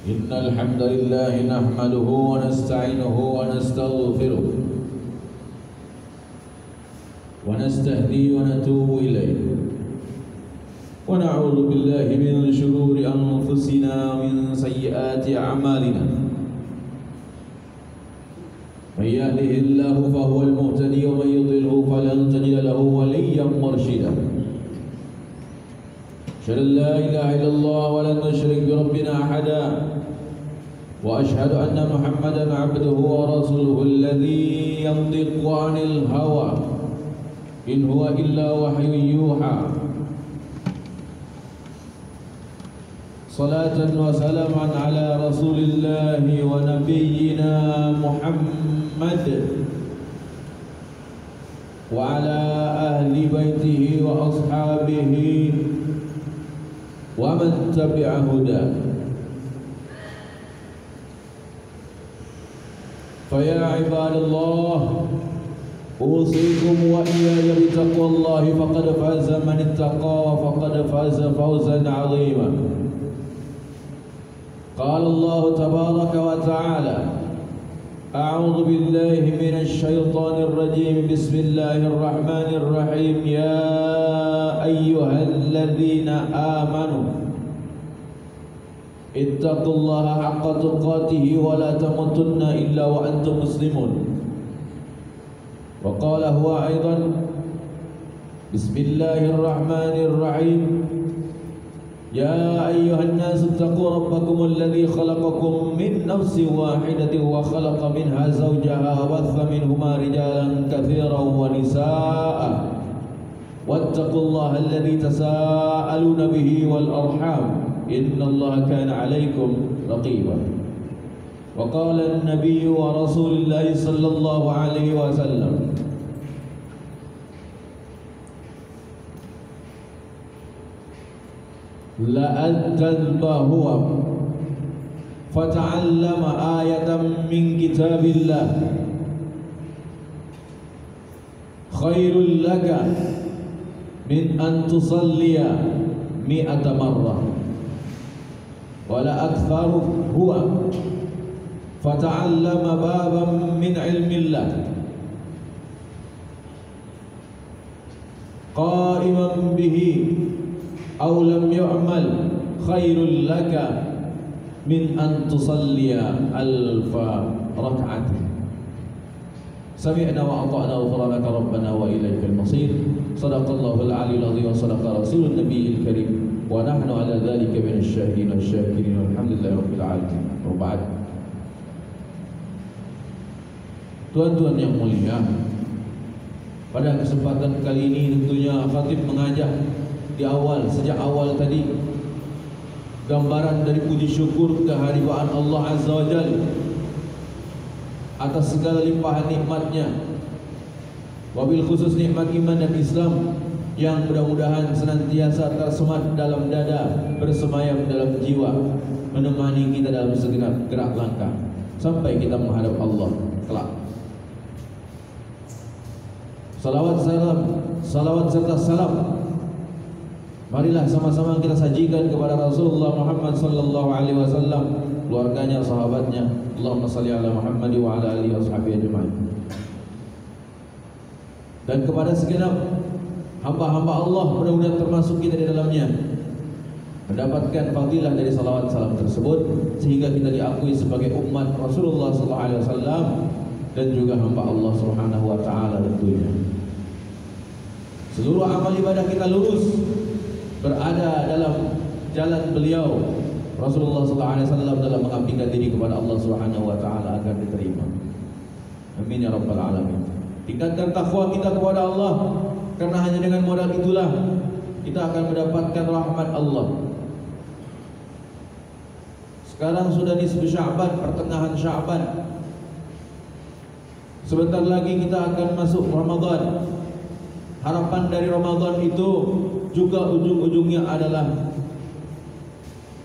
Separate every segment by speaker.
Speaker 1: إن الحمد لله نحمده ونستعينه ونستغفره ونستهديه ونتوب إليه ونعوذ بالله من شرور أنفسنا ومن سيئات أعمالنا. من يهده الله فهو المهتدي ومن يضلله فلن تجد له وليا مرشدا. أشهد أن لا إله إلا الله ولن نشرك بربنا أحدا وأشهد أن محمدا عبده ورسوله الذي ينطق عن الهوى إن هو إلا وحي يوحى. صلاة وسلاما على رسول الله ونبينا محمد وعلى أهل بيته وأصحابه ومن تبع هداه. فيا عباد الله أوصيكم وإياي بتقوى الله فقد فاز من اتقى وفقد فاز فوزا عظيما. قال الله تبارك وتعالى: أعوذ بالله من الشيطان الرجيم بسم الله الرحمن الرحيم. يا أيها الذين آمنوا اتقوا الله حق تقاته ولا تموتن إلا وأنتم مسلمون. وقال هو أيضا: بسم الله الرحمن الرحيم. يا أيها الناس اتقوا ربكم الذي خلقكم من نفس واحدة وخلق منها زوجها وبث منهما رجالا كثيرا ونساء واتقوا الله الذي تساءلون به والأرحام إن الله كان عليكم رقيبا. وقال النبي ورسول الله صلى الله عليه وسلم: لأن تذبحوا فتعلم آية من كتاب الله خير لك من أن تصلي 100 مرة ولا أكثر هو فتعلم بابا من علم الله قائما به أو لم يعمل خير لك من أن تصلي 1000 ركعة. سمعنا وأطعنا غفرانك ربنا وإليك المصير. صدق الله العلي العظيم وصدق رسول النبي الكريم ونحن على ذلك من الشاهدين والشاكرين والحمد لله رب العالمين. وبعد. Tuan-tuan yang mulia, pada kesempatan kali ini tentunya khatib mengajak di awal, sejak awal tadi, gambaran dari puji syukur kehadiran Allah Azza wa Jalla atas segala limpahan nikmatnya, wabil khusus nikmat iman dan Islam yang mudah-mudahan senantiasa tersemat dalam dada, bersemayam dalam jiwa, menemani kita dalam segenap gerak langkah sampai kita menghadap Allah kelak. Salawat serta salam marilah sama-sama kita sajikan kepada Rasulullah Muhammad sallallahu alaihi wasallam, keluarganya, sahabatnya. Allahumma salli ala Muhammad wa ala alihi washabihi ajma'in. Dan kepada segenap hamba-hamba Allah, mudah-mudahan termasuk kita di dalamnya, mendapatkan fadilah dari salawat salam tersebut sehingga kita diakui sebagai umat Rasulullah sallallahu alaihi wasallam dan juga hamba Allah Subhanahu wa taala tentunya. Seluruh amal ibadah kita lurus berada dalam jalan beliau Rasulullah sallallahu alaihi wasallam dalam mengabdikan diri kepada Allah Subhanahu wa taala agar diterima. Amin ya rabbal alamin. Tingkatkan takwa kita kepada Allah, karena hanya dengan modal itulah kita akan mendapatkan rahmat Allah. Sekarang sudah nisfu Sya'ban, pertengahan Sya'ban. Sebentar lagi kita akan masuk Ramadan. Harapan dari Ramadan itu juga ujung-ujungnya adalah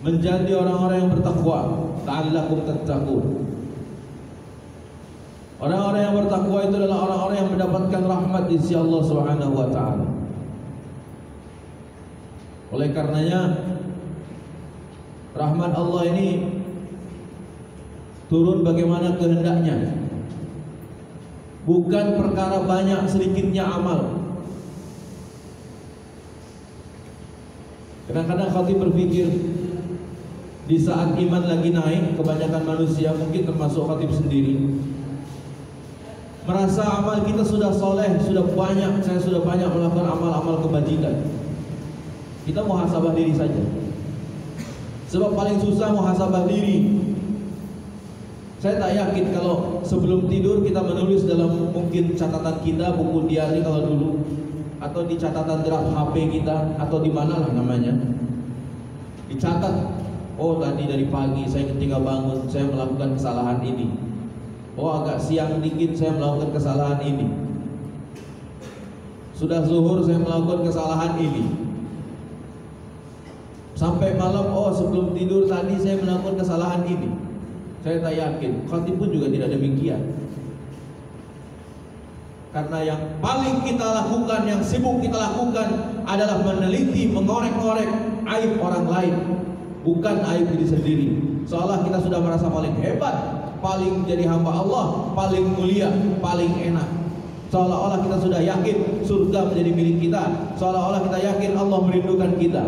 Speaker 1: menjadi orang-orang yang bertakwa. La'allakum tattaqun. Orang-orang yang bertakwa itu adalah orang-orang yang mendapatkan rahmat di sisi Allah Subhanahu wa taala. Oleh karenanya rahmat Allah ini turun bagaimana kehendaknya. Bukan perkara banyak sedikitnya amal. Kadang-kadang khatib berpikir, di saat iman lagi naik, kebanyakan manusia, mungkin termasuk khatib sendiri, merasa amal kita sudah soleh, sudah banyak, saya sudah banyak melakukan amal-amal kebajikan. Kita muhasabah diri saja. Sebab paling susah muhasabah diri. Saya tak yakin kalau sebelum tidur kita menulis dalam mungkin catatan kita, buku diari kalau dulu, atau di catatan draft HP kita, atau di mana lah namanya, dicatat, oh tadi dari pagi saya ketika bangun saya melakukan kesalahan ini, oh agak siang dikit saya melakukan kesalahan ini, sudah zuhur saya melakukan kesalahan ini, sampai malam, oh sebelum tidur tadi saya melakukan kesalahan ini. Saya tak yakin, khatib pun juga tidak demikian. Karena yang paling kita lakukan, yang sibuk kita lakukan adalah meneliti, mengorek-ngorek aib orang lain, bukan aib diri sendiri. Seolah kita sudah merasa paling hebat, paling jadi hamba Allah, paling mulia, paling enak. Seolah-olah kita sudah yakin surga menjadi milik kita. Seolah-olah kita yakin Allah merindukan kita.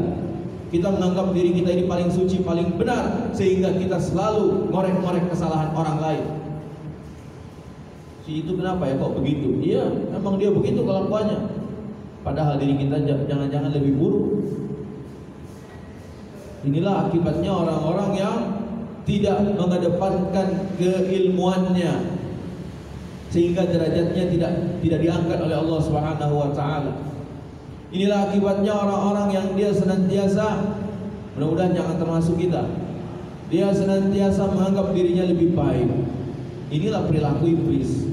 Speaker 1: Kita menganggap diri kita ini paling suci, paling benar, sehingga kita selalu ngorek-ngorek kesalahan orang lain. Si itu kenapa ya kok begitu? Iya, emang dia begitu kelakuannya. Padahal diri kita jangan-jangan lebih buruk. Inilah akibatnya orang-orang yang tidak mengedepankan keilmuannya, sehingga derajatnya tidak diangkat oleh Allah Subhanahu wa taala. Inilah akibatnya orang-orang yang dia senantiasa, mudah-mudahan jangan termasuk kita, dia senantiasa menganggap dirinya lebih baik. Inilah perilaku iblis.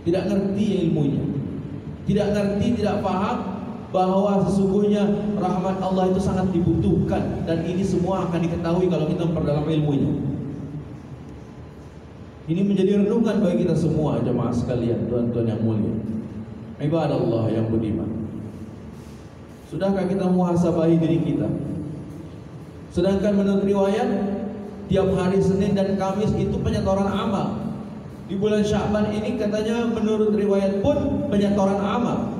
Speaker 1: Tidak ngerti ilmunya, tidak ngerti, tidak paham bahwa sesungguhnya rahmat Allah itu sangat dibutuhkan, dan ini semua akan diketahui kalau kita memperdalam ilmunya. Ini menjadi renungan bagi kita semua jemaah sekalian, tuan-tuan yang mulia, ibadallah yang budiman. Sudahkah kita muhasabahi diri kita? Sedangkan menurut riwayat, tiap hari Senin dan Kamis itu penyetoran amal. Di bulan Sya'ban ini katanya menurut riwayat pun penyetoran amal.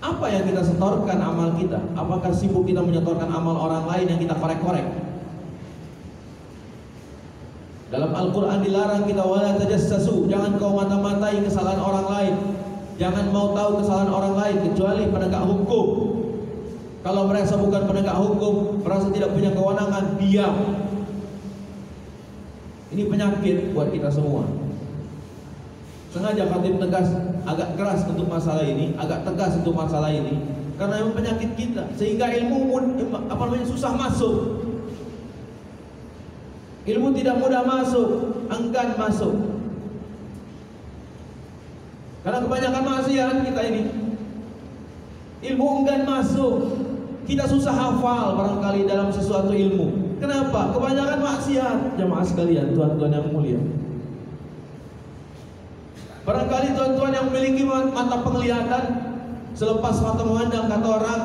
Speaker 1: Apa yang kita setorkan amal kita? Apakah sibuk kita menyetorkan amal orang lain yang kita korek-korek? Dalam Al-Quran dilarang kita wala tajassasu, jangan kau mata-matai kesalahan orang lain. Jangan mau tahu kesalahan orang lain kecuali penegak hukum. Kalau merasa bukan penegak hukum, merasa tidak punya kewenangan, diam. Ini penyakit buat kita semua. Sengaja khatib tegas, agak keras untuk masalah ini, agak tegas untuk masalah ini, karena memang penyakit kita, sehingga ilmu susah masuk. Ilmu tidak mudah masuk, enggan masuk. Karena kebanyakan maksiat kita ini, ilmu enggan masuk. Kita susah hafal barangkali dalam sesuatu ilmu. Kenapa? Kebanyakan maksiat, jemaah sekalian, tuan-tuan yang mulia. Barangkali tuan-tuan yang memiliki mata penglihatan, selepas mata memandang, kata orang,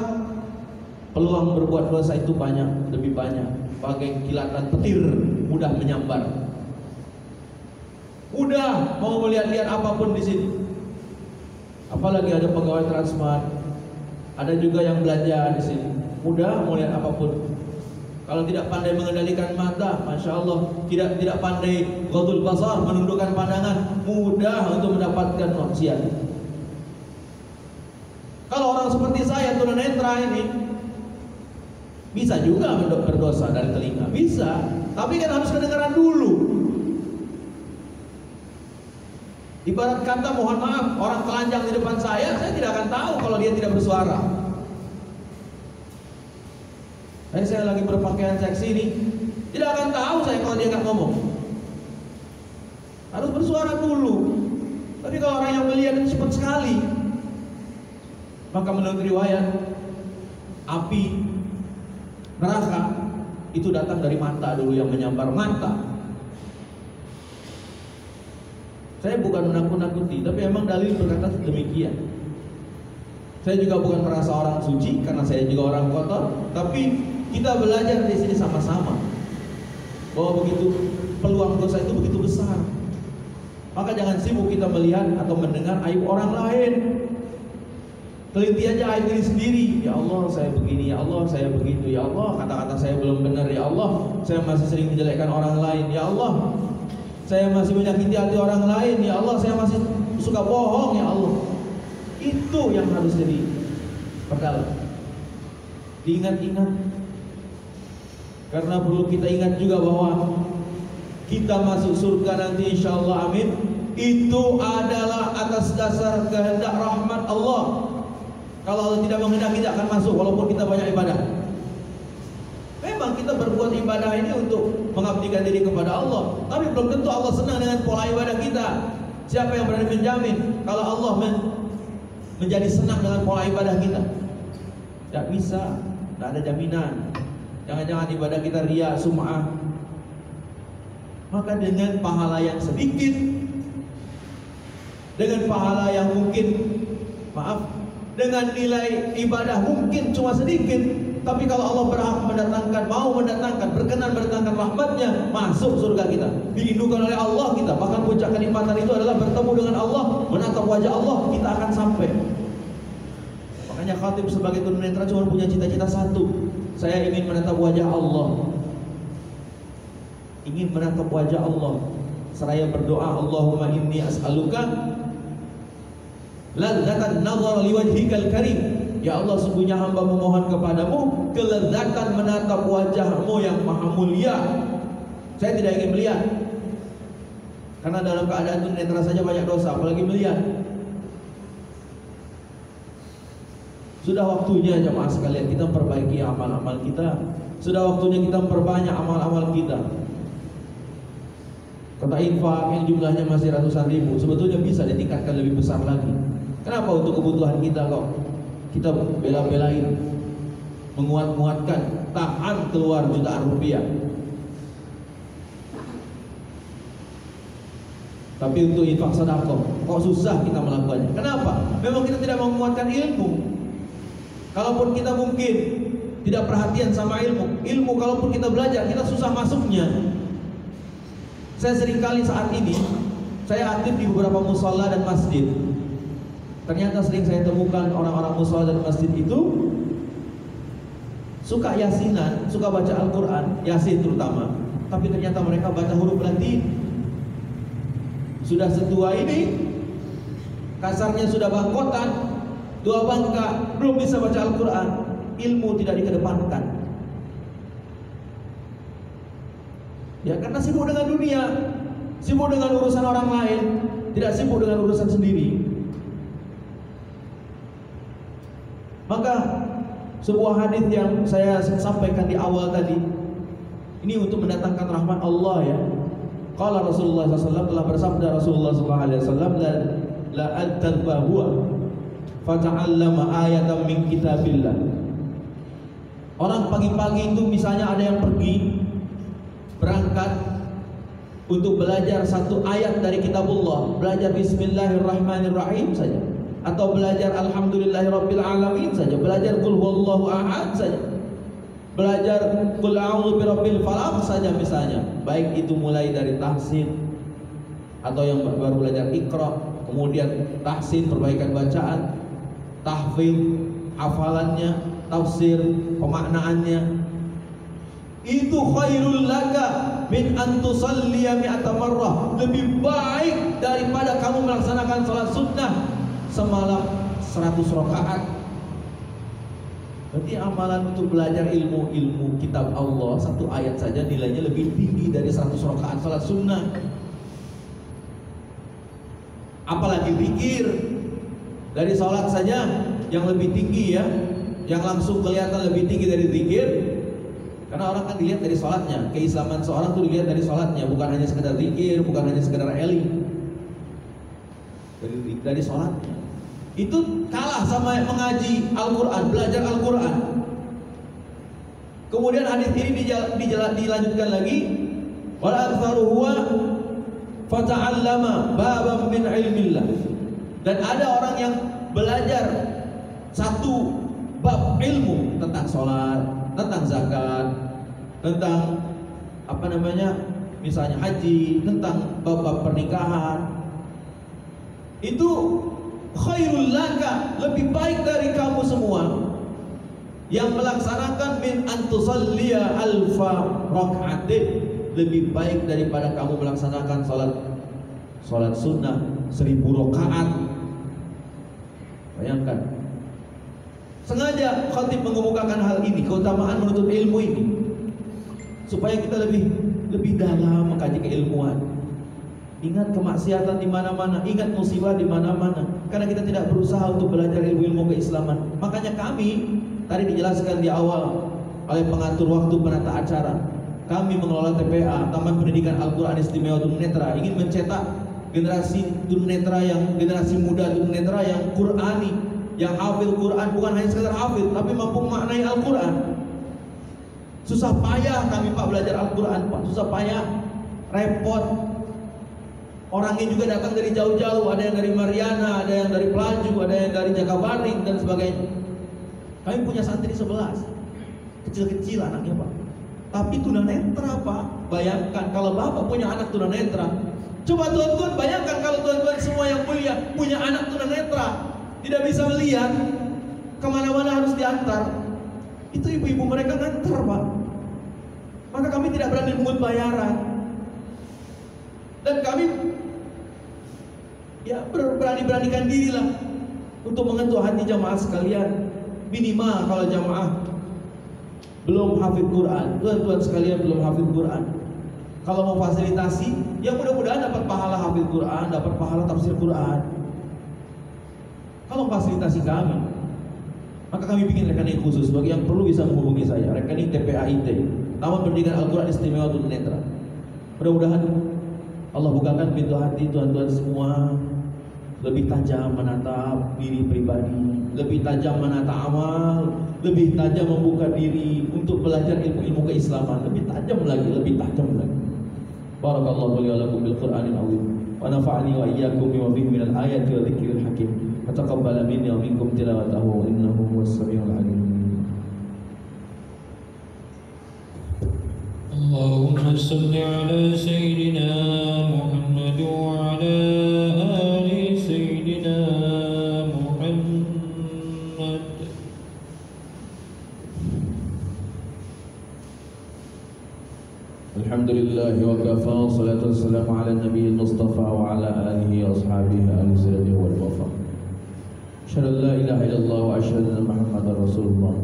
Speaker 1: peluang berbuat dosa itu banyak, lebih banyak. Bagai kilatan petir, mudah menyambar. Mudah mau melihat-lihat apapun di sini. Apalagi ada pegawai Transmart, ada juga yang belanja di sini. Mudah mau lihat apapun. Kalau tidak pandai mengendalikan mata, masya Allah, tidak pandai ghadul basar, menundukkan pandangan, mudah untuk mendapatkan maksiat. Kalau orang seperti saya tunanetra ini, bisa juga berdosa dari telinga, bisa. Tapi kan harus kedengaran dulu. Ibarat kata, mohon maaf, orang telanjang di depan saya tidak akan tahu kalau dia tidak bersuara. Saya lagi berpakaian seksi ini, tidak akan tahu saya kalau dia nggak ngomong. Harus bersuara dulu. Tapi kalau orang yang melihat itu cepat sekali, maka menurut riwayat, api neraka itu datang dari mata dulu, yang menyambar mata. Saya bukan menakut-nakuti, tapi memang dalil berkata demikian. Saya juga bukan merasa orang suci, karena saya juga orang kotor. Tapi kita belajar di sini sama-sama bahwa begitu peluang dosa itu begitu besar. Maka jangan sibuk kita melihat atau mendengar aib orang lain. Teliti aja aib diri sendiri. Ya Allah, saya begini. Ya Allah, saya begitu. Ya Allah, kata-kata saya belum benar. Ya Allah, saya masih sering menjelekkan orang lain. Ya Allah, saya masih menyakiti hati orang lain. Ya Allah, saya masih suka bohong. Ya Allah, itu yang harus jadi perdalam. Diingat-ingat. Karena perlu kita ingat juga bahwa kita masuk surga nanti insyaallah, amin, itu adalah atas dasar kehendak rahmat Allah. Kalau Allah tidak menghendaki, tidak akan masuk walaupun kita banyak ibadah. Memang kita berbuat ibadah ini untuk mengabdikan diri kepada Allah, tapi belum tentu Allah senang dengan pola ibadah kita. Siapa yang berani menjamin kalau Allah menjadi senang dengan pola ibadah kita? Tidak bisa, tidak ada jaminan. Jangan-jangan ibadah kita riya, sum'ah. Maka dengan pahala yang sedikit, dengan pahala yang mungkin, dengan nilai ibadah mungkin cuma sedikit, tapi kalau Allah berhak mendatangkan, mau mendatangkan, berkenan mendatangkan rahmatnya, masuk surga kita, dirindukan oleh Allah kita. Bahkan puncak kenikmatan itu adalah bertemu dengan Allah, menatap wajah Allah, kita akan sampai. Makanya khatib sebagai tunanetra cuma punya cita-cita satu, saya ingin menatap wajah Allah. Ingin menatap wajah Allah, seraya berdoa, Allahumma inni as'aluka ladzatan nazar liwajhikal karim. Ya Allah, sungguhnya hamba memohon kepadamu kelezatan menatap wajahmu yang maha mulia. Saya tidak ingin melihat, karena dalam keadaan tunanetra saja banyak dosa, apalagi melihat. Sudah waktunya jemaah sekalian kita perbaiki amal-amal kita. Sudah waktunya kita perbanyak amal-amal kita. Kata infak yang jumlahnya masih ratusan ribu, sebetulnya bisa ditingkatkan lebih besar lagi. Kenapa untuk kebutuhan kita kok kita bela-belain, menguat-nguatkan, tahan keluar jutaan rupiah. Tapi untuk infak sedekah kok susah kita melakukannya. Kenapa? Memang kita tidak menguatkan ilmu. Kalaupun kita mungkin tidak perhatian sama ilmu kalaupun kita belajar, kita susah masuknya. Saya seringkali saat ini saya aktif di beberapa mushola dan masjid. Ternyata sering saya temukan orang-orang mushola dan masjid itu suka yasinan, suka baca Al-Quran, yasin terutama, tapi ternyata mereka baca huruf Latin. Sudah setua ini, kasarnya sudah bangkotan, 2 bangka, belum bisa baca Al-Quran. Ilmu tidak dikedepankan. Ya, karena sibuk dengan dunia, sibuk dengan urusan orang lain, tidak sibuk dengan urusan sendiri. Maka sebuah hadis yang saya sampaikan di awal tadi, ini untuk mendatangkan rahmat Allah ya. Qala Rasulullah SAW, telah bersabda Rasulullah SAW, la al-tadbahua fata'allama ayatan min kitabillah. Orang pagi-pagi itu misalnya ada yang pergi berangkat untuk belajar satu ayat dari kitabullah, belajar bismillahirrahmanirrahim saja, atau belajar alhamdulillahirabbil alamin saja, belajar qul huwallahu ahad saja, belajar qul a'udzu birabbil falaq saja misalnya, baik itu mulai dari tahsin atau yang baru belajar iqra, kemudian tahsin perbaikan bacaan, tahfidz hafalannya, tafsir pemaknaannya, itu khairul laka min an tusalliya mi'ata marrah, lebih baik daripada kamu melaksanakan salat sunnah semalam 100 rakaat. Berarti amalan untuk belajar ilmu kitab Allah satu ayat saja nilainya lebih tinggi dari 100 rakaat salat sunnah. Apalagi zikir dari salat saja yang lebih tinggi ya, yang langsung kelihatan lebih tinggi dari zikir. Karena orang kan dilihat dari sholatnya, keislaman seorang itu dilihat dari sholatnya, bukan hanya sekedar zikir, bukan hanya sekedar eling. Dari sholatnya itu kalah sama mengaji Al-Quran, belajar Al-Quran. Kemudian hadis ini dilanjutkan lagi, wal aktsaru huwa fata'allama baban min ilmillah. Dan ada orang yang belajar satu bab ilmu tentang sholat, tentang zakat, tentang misalnya haji, tentang bab-bab pernikahan, itu khairul laka, lebih baik dari kamu semua yang melaksanakan min antusalliya alfa rak'atin, lebih baik daripada kamu melaksanakan salat sunnah 1000 rakaat. Bayangkan, sengaja khatib mengemukakan hal ini, keutamaan menuntut ilmu ini, supaya kita lebih dalam mengkaji keilmuan. Ingat kemaksiatan di mana-mana, ingat musibah di mana-mana, karena kita tidak berusaha untuk belajar ilmu-ilmu keislaman. Makanya kami tadi dijelaskan di awal oleh pengatur waktu penata acara, kami mengelola TPA, Taman Pendidikan Al-Quran Istimewa Tunanetra, ingin mencetak generasi tunanetra, yang generasi muda tunanetra yang Qurani, yang hafil Quran, bukan hanya sekedar hafil, tapi mampu memaknai Al-Quran. Susah payah kami Pak belajar Al-Quran Pak, susah payah, repot. Orangnya juga datang dari jauh-jauh, ada yang dari Mariana, ada yang dari Pelaju, ada yang dari Jakabaring dan sebagainya. Kami punya santri 11, kecil-kecil anaknya Pak, tapi tunanetra Pak. Bayangkan kalau Bapak punya anak tunanetra, coba tuan-tuan bayangkan kalau tuan-tuan semua yang mulia punya anak tunanetra, tidak bisa melihat, kemana-mana harus diantar, itu ibu-ibu mereka ngantar Pak. Maka kami tidak berani pungut bayaran, dan kami ya berani-beranikan diri lah untuk mengetuk hati jamaah sekalian. Minimal kalau jamaah belum hafid Quran, tuan-tuan sekalian belum hafid Quran, kalau mau fasilitasi, ya mudah-mudahan dapat pahala hafid Quran, dapat pahala tafsir Quran. Kalau fasilitasi kami, maka kami bikin rekening khusus. Bagi yang perlu bisa menghubungi saya, rekening TPAIT, Taman Pendidikan Al-Quran Istimewa Tunanetra. Mudah-mudahan Allah bukakan pintu hati tuan-tuan semua, lebih tajam menatap diri pribadi, lebih tajam menatap amal, lebih tajam membuka diri untuk belajar ilmu-ilmu keislaman, lebih tajam lagi. Barakallahu li wa lakum bil Qur'anil azim, wa nafa'ani wa iyyakum bima fihi minal ayati wa dzikril hakim. Taqabbal minni wa minkum tilawatahu innahu huwas samiul alim.
Speaker 2: Allahumma salli ala sayyidina Muhammad wa ala ali sayyidina Muhammad.
Speaker 1: Alhamdulillah wa kafa, salatu wassalamu ala nabiyil mustafa wa ala alihi wa ashabihi ahli sirati wal wafa. Asyhadu an la ilaha illallah wa asyhadu anna Muhammadar Rasulullah.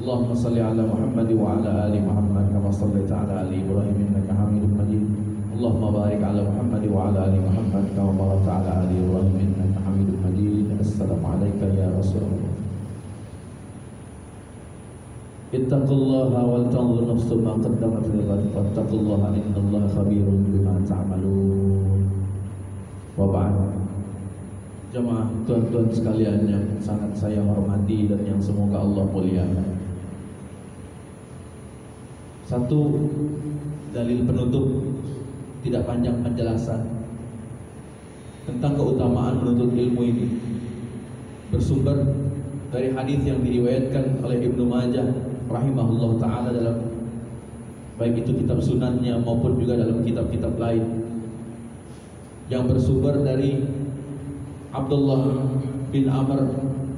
Speaker 1: Allahumma salli ala Muhammad wa ala ali Muhammad kama shallaita ala ali Ibrahim innaka Hamidum Majid. Allahumma barik ala Muhammad wa ala ali Muhammad kama barakta ala ali Ibrahim innaka Hamidum Majid. Assalamu alayka ya Rasulullah. Ittaqullaha wal tanzur nafsun ma qaddamat lighad, wattaqullaha innallaha khabirun bima ta'malun. Wa ba'd. Jemaah tuan-tuan sekalian yang sangat saya hormati dan yang semoga Allah muliakan. Satu dalil penutup, tidak panjang penjelasan, tentang keutamaan menuntut ilmu ini bersumber dari hadis yang diriwayatkan oleh Ibnu Majah rahimahullah ta'ala dalam baik itu kitab sunannya maupun juga dalam kitab-kitab lain, yang bersumber dari Abdullah bin Amr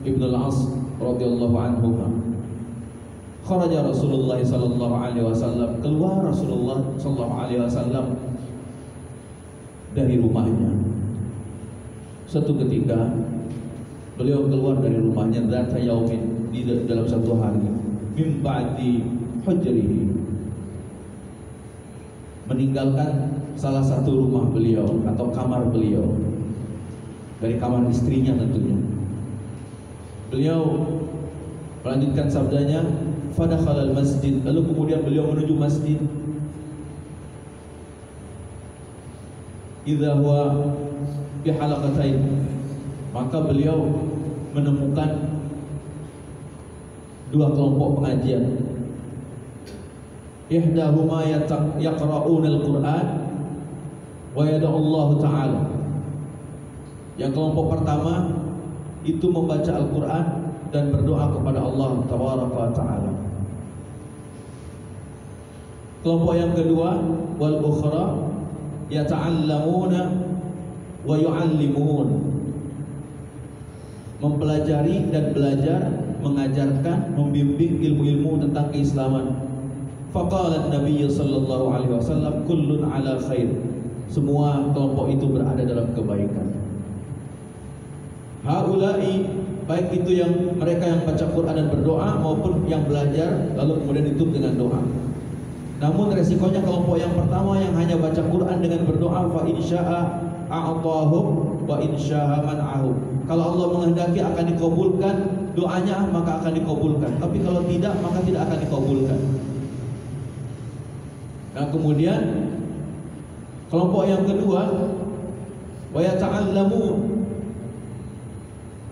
Speaker 1: ibn al-As radhiyallahu anhu. Kharaja Rasulullah sallallahu alaihi wasallam, keluar Rasulullah sallallahu alaihi wasallam dari rumahnya. Suatu ketika beliau keluar dari rumahnya dzata yaumin, di dalam satu hari, min ba'di hujrihi, meninggalkan salah satu rumah beliau atau kamar beliau, dari kamar istrinya tentunya. Beliau melanjutkan sabdanya, fadakhalal masjid, lalu kemudian beliau menuju masjid. Idza huwa bi halaqatain, maka beliau menemukan dua kelompok pengajian. Ihdahuma yaqra'una al-Qur'an wa yad'u Allah Ta'ala. Yang kelompok pertama itu membaca Al-Quran dan berdoa kepada Allah Tabaraka wa Ta'ala. Kelompok yang kedua, wal ukhra yata'allamuna wa yu'allimun. Mempelajari dan belajar, mengajarkan, membimbing ilmu-ilmu tentang keislaman. Faqala Nabi sallallahu alaihi wasallam kullun ala khair. Semua kelompok itu berada dalam kebaikan. Haula'i, baik itu yang mereka yang baca Quran dan berdoa maupun yang belajar lalu kemudian ditutup dengan doa. Namun resikonya kelompok yang pertama yang hanya baca Quran dengan berdoa, fa insya'a a'tahum wa insya'a man'ahum. Kalau Allah menghendaki akan dikabulkan doanya, maka akan dikabulkan. Tapi kalau tidak, maka tidak akan dikabulkan. Nah, kemudian kelompok yang kedua, wa yata'allamun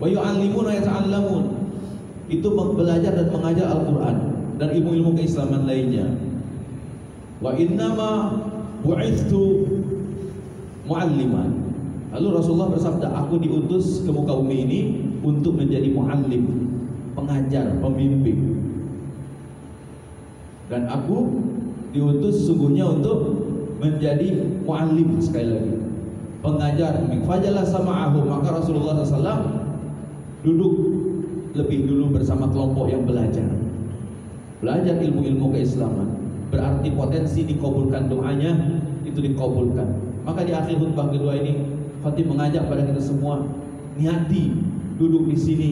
Speaker 1: wa yu'allimun wa yata'allamun. Itu belajar dan mengajar Al-Quran dan ilmu-ilmu keislaman lainnya. Wa innama bu'ithtu mu'alliman. Lalu Rasulullah bersabda, aku diutus ke muka bumi ini untuk menjadi mu'allim, pengajar, pembimbing. Dan aku diutus sesungguhnya untuk menjadi mu'allim, sekali lagi, pengajar. Fajalah sama'ahu, maka Rasulullah SAW duduk lebih dulu bersama kelompok yang belajar ilmu-ilmu keislaman. Berarti potensi dikabulkan doanya itu dikabulkan. Maka di akhir khutbah kedua ini khatib mengajak pada kita semua, niati duduk di sini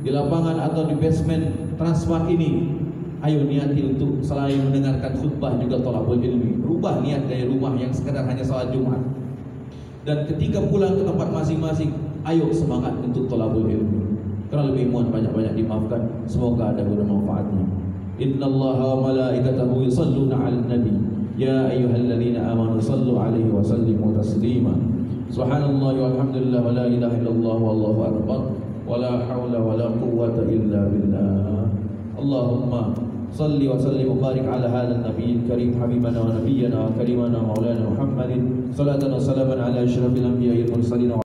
Speaker 1: di lapangan atau di basement Transmart ini. Ayo niati untuk selain mendengarkan khutbah juga thalabul ilmi. Rubah niat dari rumah yang sekedar hanya salat Jumat. Dan ketika pulang ke tempat masing-masing, ayo semangat untuk thalabul ilmi. Kalau lebih mohon banyak-banyak dimaafkan. Semoga ada guna manfaatnya. Innallaha wa malaikatahu yusalluna 'alan nabi ya ayyuhalladzina amanu sallu 'alaihi wa sallimu taslima. Subhanallahi walhamdulillah wa la ilaha illallah wallahu akbar wa la haula wa la quwwata illa billah. Allahumma salli wa sallim wa barik ala hadzal nabiyil karim habibana wa nabiyyana wa karimana maulana Muhammadin salatan wa salaman ala asyrafil anbiya'i wal mursalin.